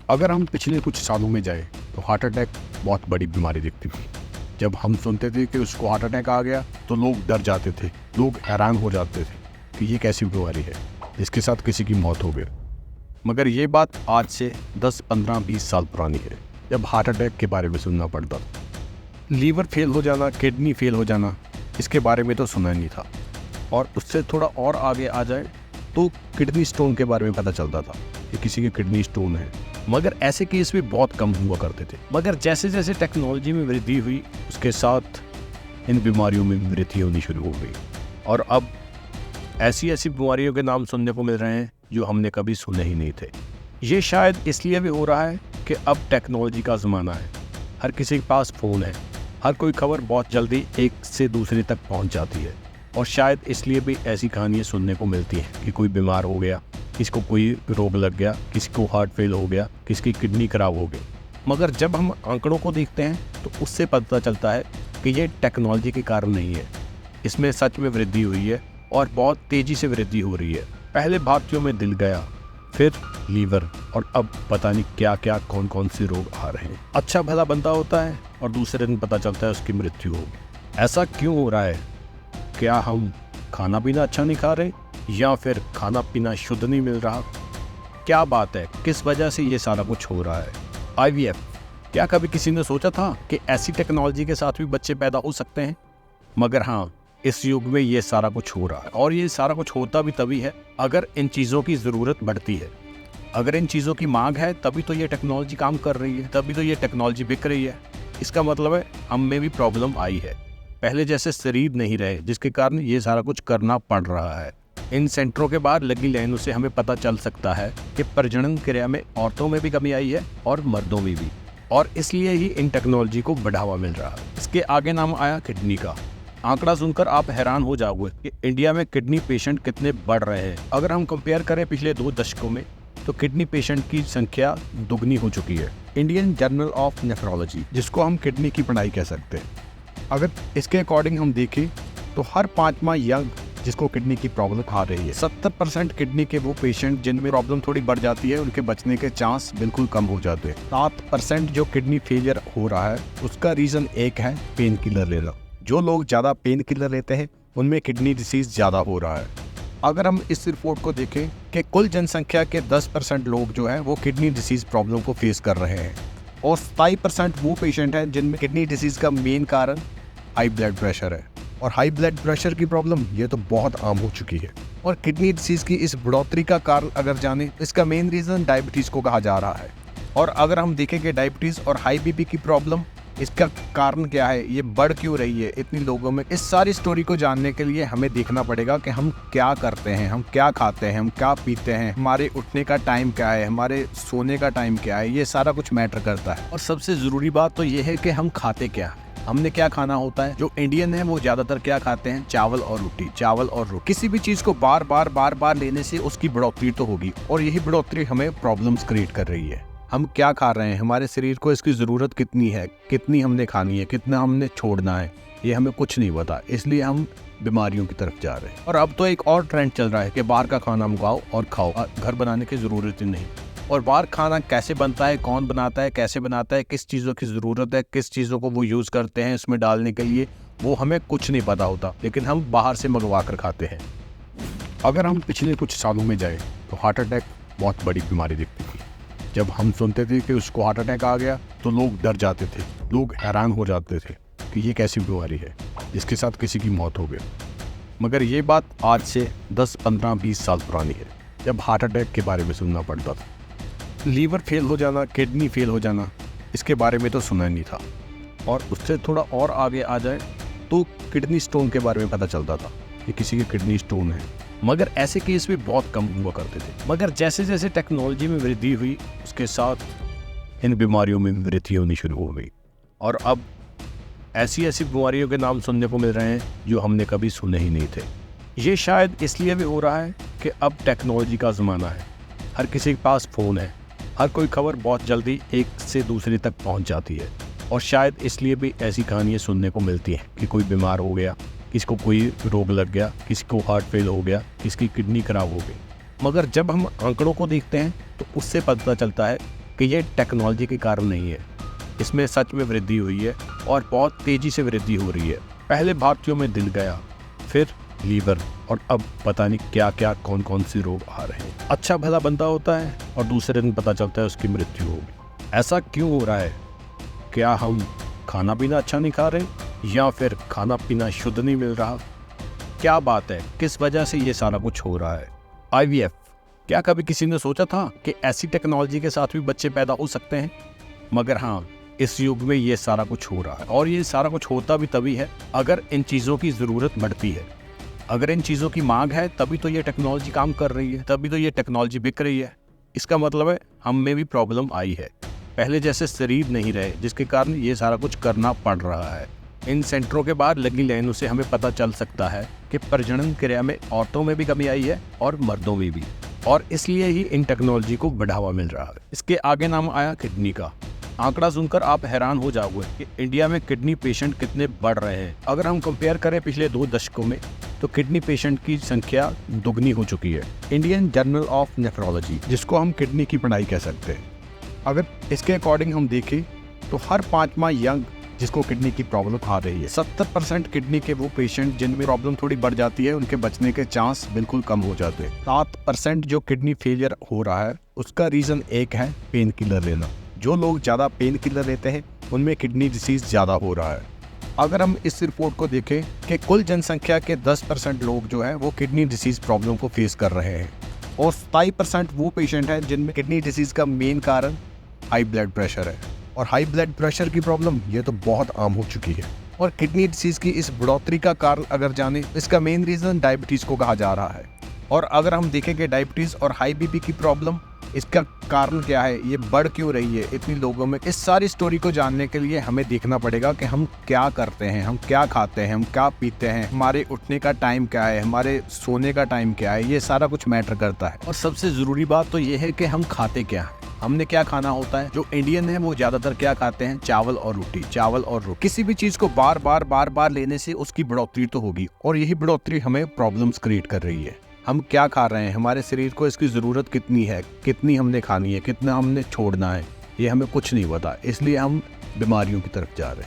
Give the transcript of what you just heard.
अगर हम पिछले कुछ सालों में जाए तो हार्ट अटैक बहुत बड़ी बीमारी दिखती थी। जब हम सुनते थे कि उसको हार्ट अटैक आ गया तो लोग डर जाते थे, लोग हैरान हो जाते थे कि ये कैसी बीमारी है जिसके साथ किसी की मौत हो गई। मगर ये बात आज से 10, 15, 20 साल पुरानी है, जब हार्ट अटैक के बारे में सुनना पड़ता था। लीवर फेल हो जाना, किडनी फेल हो जाना, इसके बारे में तो सुना नहीं था। और उससे थोड़ा और आगे आ जाए तो किडनी स्टोन के बारे में पता चलता था कि किसी के किडनी स्टोन है, मगर ऐसे केस भी बहुत कम हुआ करते थे। मगर जैसे जैसे टेक्नोलॉजी में वृद्धि हुई, उसके साथ इन बीमारियों में वृद्धि होनी शुरू हो गई। और अब ऐसी ऐसी बीमारियों के नाम सुनने को मिल रहे हैं जो हमने कभी सुने ही नहीं थे। ये शायद इसलिए भी हो रहा है कि अब टेक्नोलॉजी का ज़माना है, हर किसी के पास फ़ोन है, हर कोई खबर बहुत जल्दी एक से दूसरे तक पहुंच जाती है। और शायद इसलिए भी ऐसी कहानियाँ सुनने को मिलती हैं कि कोई बीमार हो गया, किसी को कोई रोग लग गया, किसी को हार्ट फेल हो गया, किसी की किडनी खराब हो गई। मगर जब हम आंकड़ों को देखते हैं तो उससे पता चलता है कि ये टेक्नोलॉजी के कारण नहीं है, इसमें सच में वृद्धि हुई है और बहुत तेज़ी से वृद्धि हो रही है। पहले भारतीयों में दिल गया, फिर लीवर, और अब पता नहीं क्या क्या कौन कौन से रोग आ रहे हैं। अच्छा भला बंदा होता है और दूसरे दिन पता चलता है उसकी मृत्यु हो गई। ऐसा क्यों हो रहा है? क्या हम खाना पीना अच्छा नहीं खा रहे, या फिर खाना पीना शुद्ध नहीं मिल रहा? क्या बात है, किस वजह से ये सारा कुछ हो रहा है? IVF, क्या कभी किसी ने सोचा था कि ऐसी टेक्नोलॉजी के साथ भी बच्चे पैदा हो सकते हैं? मगर हाँ, इस युग में ये सारा कुछ हो रहा है, और ये सारा कुछ होता भी तभी है अगर इन चीज़ों की ज़रूरत बढ़ती है। अगर इन चीज़ों की मांग है तभी तो ये टेक्नोलॉजी काम कर रही है, तभी तो ये टेक्नोलॉजी बिक रही है। इसका मतलब है हम में भी प्रॉब्लम आई है। पहले जैसे शरीर नहीं रहे, जिसके कारण ये सारा कुछ करना पड़ रहा है। इन सेंटरों के बाहर लगी लाइनों से हमें पता चल सकता है कि प्रजनन क्रिया में औरतों में भी कमी आई है और मर्दों में भी, और इसलिए ही इन टेक्नोलॉजी को बढ़ावा मिल रहा है। इसके आगे नाम आया किडनी का। आंकड़ा सुनकर आप हैरान हो जाओगे कि इंडिया में किडनी पेशेंट कितने बढ़ रहे हैं। अगर हम कंपेयर करें पिछले 2 दशकों में, तो किडनी पेशेंट की संख्या दुगनी हो चुकी है। इंडियन जर्नल ऑफ नेफ्रोलॉजी, जिसको हम किडनी की पढ़ाई कह सकते हैं, अगर इसके अकॉर्डिंग हम देखें तो हर 5वां यंग जिसको किडनी की प्रॉब्लम आ रही है। 70% किडनी के वो पेशेंट जिनमें प्रॉब्लम थोड़ी बढ़ जाती है, उनके बचने के चांस बिल्कुल कम हो जाते हैं। 7% जो किडनी फेलियर हो रहा है, उसका रीज़न एक है पेन किलर लेना। जो लोग ज़्यादा पेन किलर लेते हैं उनमें किडनी डिसीज़ ज़्यादा हो रहा है। अगर हम इस रिपोर्ट को देखें कि कुल जनसंख्या के 10% लोग जो हैं वो किडनी डिसीज़ प्रॉब्लम को फेस कर रहे हैं, और 27% वो पेशेंट हैं जिनमें किडनी डिसीज़ का मेन कारण हाई ब्लड प्रेशर है। और हाई ब्लड प्रेशर की प्रॉब्लम ये तो बहुत आम हो चुकी है। और किडनी डिसीज़ की इस बढ़ोतरी का कारण अगर जाने, इसका मेन रीज़न डायबिटीज़ को कहा जा रहा है। और अगर हम देखें कि डायबिटीज़ और हाई BP की प्रॉब्लम, इसका कारण क्या है, ये बढ़ क्यों रही है इतनी लोगों में, इस सारी स्टोरी को जानने के लिए हमें देखना पड़ेगा कि हम क्या करते हैं, हम क्या खाते हैं, हम क्या पीते हैं, हमारे उठने का टाइम क्या है, हमारे सोने का टाइम क्या है। ये सारा कुछ मैटर करता है। और सबसे ज़रूरी बात तो ये है कि हम खाते क्या, हमने क्या खाना होता है। जो इंडियन है वो ज्यादातर क्या खाते हैं, चावल और रोटी, चावल और रोटी। किसी भी चीज को बार बार लेने से उसकी बढ़ोतरी तो होगी, और यही बढ़ोतरी हमें प्रॉब्लम्स क्रिएट कर रही है। हम क्या खा रहे हैं, हमारे शरीर को इसकी जरूरत कितनी है, कितनी हमने खानी है, कितना हमने छोड़ना है, ये हमें कुछ नहीं पता। इसलिए हम बीमारियों की तरफ जा रहे हैं। और अब तो एक और ट्रेंड चल रहा है कि बाहर का खाना मंगाओ और खाओ, घर बनाने की जरूरत ही नहीं। और बाहर खाना कैसे बनता है, कौन बनाता है, कैसे बनाता है, किस चीज़ों की ज़रूरत है, किस चीज़ों को वो यूज़ करते हैं इसमें डालने के लिए, वो हमें कुछ नहीं पता होता, लेकिन हम बाहर से मंगवा कर खाते हैं। अगर हम पिछले कुछ सालों में जाए तो हार्ट अटैक बहुत बड़ी बीमारी दिखती थी। जब हम सुनते थे कि उसको हार्ट अटैक आ गया तो लोग डर जाते थे, लोग हैरान हो जाते थे कि ये कैसी बीमारी है जिसके साथ किसी की मौत हो गई। मगर ये बात आज से 10, 15, 20 साल पुरानी है, जब हार्ट अटैक के बारे में सुनना पड़ता था। लीवर फेल हो जाना, किडनी फेल हो जाना, इसके बारे में तो सुना नहीं था। और उससे थोड़ा और आगे आ जाए तो किडनी स्टोन के बारे में पता चलता था कि किसी के किडनी स्टोन है, मगर ऐसे केस भी बहुत कम हुआ करते थे। मगर जैसे जैसे टेक्नोलॉजी में वृद्धि हुई, उसके साथ इन बीमारियों में वृद्धि होनी शुरू हो गई। और अब ऐसी ऐसी बीमारियों के नाम सुनने को मिल रहे हैं जो हमने कभी सुने ही नहीं थे। ये शायद इसलिए भी हो रहा है कि अब टेक्नोलॉजी का ज़माना है, हर किसी के पास फ़ोन है, हर कोई खबर बहुत जल्दी एक से दूसरे तक पहुंच जाती है। और शायद इसलिए भी ऐसी कहानियाँ सुनने को मिलती हैं कि कोई बीमार हो गया, किसी को कोई रोग लग गया, किसी को हार्ट फेल हो गया, किसी की किडनी खराब हो गई। मगर जब हम आंकड़ों को देखते हैं तो उससे पता चलता है कि ये टेक्नोलॉजी के कारण नहीं है, इसमें सच में वृद्धि हुई है और बहुत तेज़ी से वृद्धि हो रही है। पहले भारतीयों में दिल गया, फिर लीवर, और अब पता नहीं क्या क्या कौन कौन से रोग आ रहे हैं। अच्छा भला बंदा होता है और दूसरे दिन पता चलता है उसकी मृत्यु हो गई। ऐसा क्यों हो रहा है? क्या हम खाना पीना अच्छा नहीं खा रहे या फिर खाना पीना शुद्ध नहीं मिल रहा? क्या बात है, किस वजह से ये सारा कुछ हो रहा है? IVF, क्या कभी किसी ने सोचा था कि ऐसी टेक्नोलॉजी के साथ भी बच्चे पैदा हो सकते हैं? मगर हाँ, इस युग में ये सारा कुछ हो रहा है और ये सारा कुछ होता भी तभी है अगर इन चीज़ों की ज़रूरत बढ़ती है। अगर इन चीज़ों की मांग है तभी तो ये टेक्नोलॉजी काम कर रही है, तभी तो ये टेक्नोलॉजी बिक रही है। इसका मतलब है हम में भी प्रॉब्लम आई है, पहले जैसे शरीर नहीं रहे, जिसके कारण ये सारा कुछ करना पड़ रहा है। इन सेंटरों के बाहर लगी लाइनों से हमें पता चल सकता है कि प्रजनन क्रिया में औरतों में भी कमी आई है और मर्दों में भी, और इसलिए ही इन टेक्नोलॉजी को बढ़ावा मिल रहा है। इसके आगे नाम आया किडनी का। आंकड़ा सुनकर आप हैरान हो जाओगे कि इंडिया में किडनी पेशेंट कितने बढ़ रहे हैं। अगर हम कंपेयर करें पिछले 2 दशकों में तो किडनी पेशेंट की संख्या दुगनी हो चुकी है। इंडियन जर्नल ऑफ नेफ्रोलॉजी, जिसको हम किडनी की पढ़ाई कह सकते हैं, अगर इसके अकॉर्डिंग हम देखें तो हर 5वां यंग जिसको किडनी की प्रॉब्लम आ रही है। 70% किडनी के वो पेशेंट जिनमें प्रॉब्लम थोड़ी बढ़ जाती है, उनके बचने के चांस बिल्कुल कम हो जाते हैं। 7% जो किडनी फेलियर हो रहा है उसका रीज़न एक है पेन किलर लेना। जो लोग ज़्यादा पेन किलर लेते हैं उनमें किडनी डिसीज़ ज़्यादा हो रहा है। अगर हम इस रिपोर्ट को देखें कि कुल जनसंख्या के 10% लोग जो है वो किडनी डिसीज़ प्रॉब्लम को फेस कर रहे हैं और 27% वो पेशेंट हैं जिनमें किडनी डिसीज़ का मेन कारण हाई ब्लड प्रेशर है। और हाई ब्लड प्रेशर की प्रॉब्लम ये तो बहुत आम हो चुकी है। और किडनी डिसीज़ की इस बढ़ोतरी का कारण अगर जाने, इसका मेन रीज़न डायबिटीज़ को कहा जा रहा है। और अगर हम देखें कि डायबिटीज़ और हाई बीपी की प्रॉब्लम, इसका कारण क्या है, ये बढ़ क्यों रही है इतनी लोगों में, इस सारी स्टोरी को जानने के लिए हमें देखना पड़ेगा कि हम क्या करते हैं, हम क्या खाते हैं, हम क्या पीते हैं, हमारे उठने का टाइम क्या है, हमारे सोने का टाइम क्या है, ये सारा कुछ मैटर करता है। और सबसे ज़रूरी बात तो ये है कि हम खाते क्या हैं, हमने क्या खाना होता है। जो इंडियन है वो ज़्यादातर क्या खाते हैं, चावल और रोटी, चावल और रोटी। किसी भी चीज़ को बार बार लेने से उसकी बढ़ोतरी तो होगी और यही बढ़ोतरी हमें प्रॉब्लम्स क्रिएट कर रही है। हम क्या खा रहे हैं, हमारे शरीर को इसकी ज़रूरत कितनी है, कितनी हमने खानी है, कितना हमने छोड़ना है, ये हमें कुछ नहीं पता, इसलिए हम बीमारियों की तरफ जा रहे हैं।